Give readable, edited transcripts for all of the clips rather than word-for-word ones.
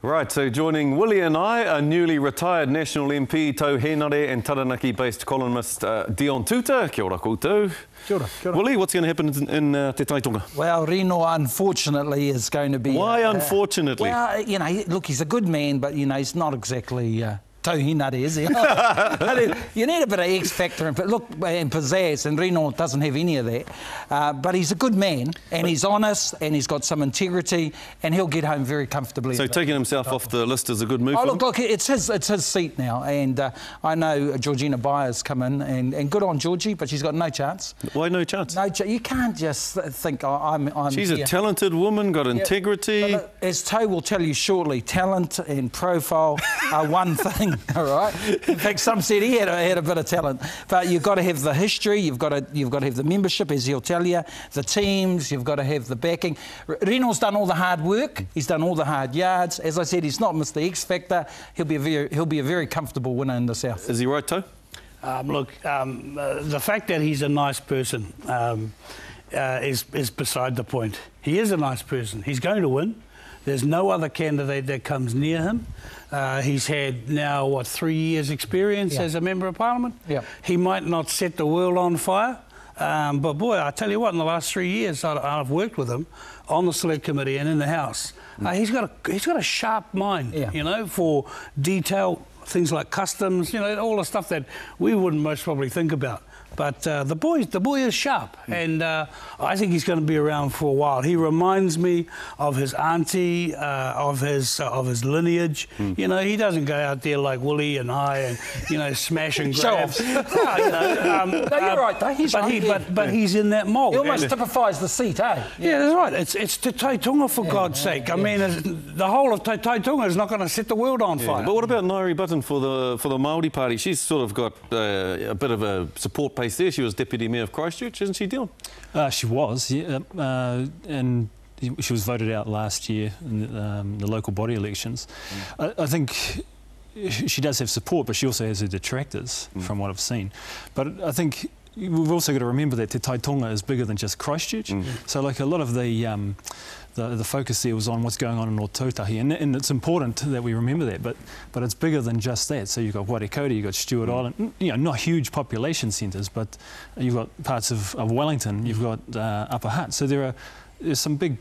Right, so joining Willie and I, a newly retired National MP, Tau Henare and Taranaki-based columnist Dion Tuta. Kia ora koutou. Kia ora, kia ora. Willie, what's going to happen in Te Tai Tonga? Well, Reno, unfortunately, is going to be... Why unfortunately? Well, you know, look, he's a good man, but, you know, he's not exactly... Tau Henare, is he? You need a bit of X factor and pizzazz, and Reno doesn't have any of that. But he's a good man, and he's honest, and he's got some integrity, and he'll get home very comfortably. So taking himself off the list is a good move for him? Look, it's his seat now, and I know Georgina Byers come in, and good on Georgie, but she's got no chance. Why no chance? You can't just think, I'm She's here. a talented woman, got integrity. But as Tau will tell you shortly, talent and profile are one thing. All right. In fact, some said he had a bit of talent, but you've got to have the history. You've got to have the membership, as he'll tell you, the teams. You've got to have the backing. Reno's done all the hard work. He's done all the hard yards. As I said, he's not Mr. X Factor. He'll be a very comfortable winner in the South. Is he right, Tau? The fact that he's a nice person is beside the point. He is a nice person. He's going to win. There's no other candidate that comes near him. He's had now, 3 years experience as a Member of Parliament? Yeah. He might not set the world on fire, but boy, I tell you what, in the last 3 years I've worked with him on the Select Committee and in the House. He's got a sharp mind, you know, for detail, things like customs, you know, all the stuff that we wouldn't most probably think about. But the boy is sharp, and I think he's going to be around for a while. He reminds me of his auntie, of his lineage. You know, he doesn't go out there like Willie and I, and you know, smash and grab. No, you're right, though. He's but he's in that mould. He almost typifies the seat, eh? Yeah, that's right. It's Te Tai Tonga, for God's sake. I mean, the whole of Te Tai Tonga is not going to set the world on fire. But what about Nairi Button for the Māori Party? She's sort of got a bit of a support base there. She was Deputy Mayor of Christchurch, isn't she, Dion? She was, yeah, and she was voted out last year in the local body elections. I think she does have support, but she also has her detractors, from what I've seen. But I think we've also got to remember that Te Tai Tonga is bigger than just Christchurch. So, like, a lot of the focus there was on what's going on in Ōtautahi, and it's important that we remember that, but it's bigger than just that. So you've got Wairikauta, you've got Stewart Island, you know, not huge population centres, but you've got parts of Wellington, you've got Upper Hutt. So there's some big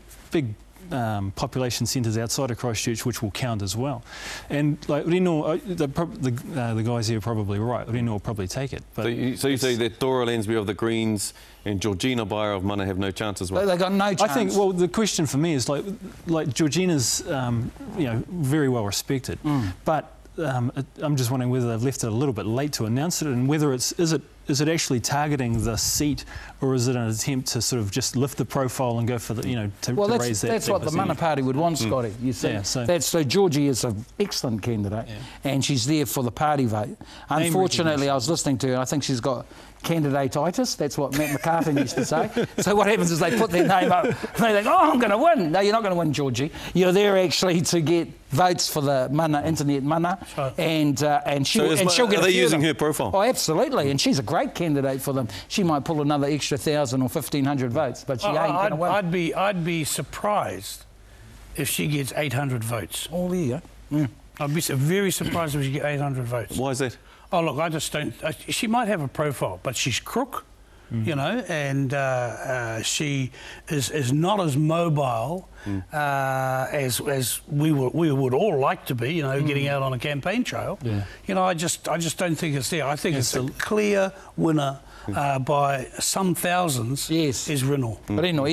population centres outside of Christchurch which will count as well. And like Reno, the guys here are probably right. Reno will probably take it. But so you say that Dora Lansbury of the Greens and Georgina Byers of Mana have no chance as well? They've got no chance. I think, well, the question for me is like Georgina's, you know, very well respected, but I'm just wondering whether they've left it a little bit late to announce it, and whether is it actually targeting the seat, or is it an attempt to sort of just lift the profile and go for the, you know, to raise that? That's what the Mana Party would want, Scotty. You see, so Georgie is an excellent candidate, and she's there for the party vote. Unfortunately, I was listening to her. I think she's got candidate-itis. That's what Matt McCarthy used to say. So what happens is they put their name up, and they think, oh, I'm going to win. No, you're not going to win, Georgie. You're there actually to get votes for the Mana, internet Mana, and she'll get. Are they using her profile? Oh, absolutely, and she's a great candidate for them. She might pull another extra 1,000 or 1,500 votes, but she ain't going to win. I'd be surprised if she gets 800 votes. Oh, there you go. I'd be very surprised if she gets 800 votes. Why is that? Oh, look, I just don't... she might have a profile, but she's crook, you know, and she is not as mobile as we would all like to be, you know, getting out on a campaign trail. You know, I just don't think it's there. I think it's a clear winner by some thousands is Reno. Reno,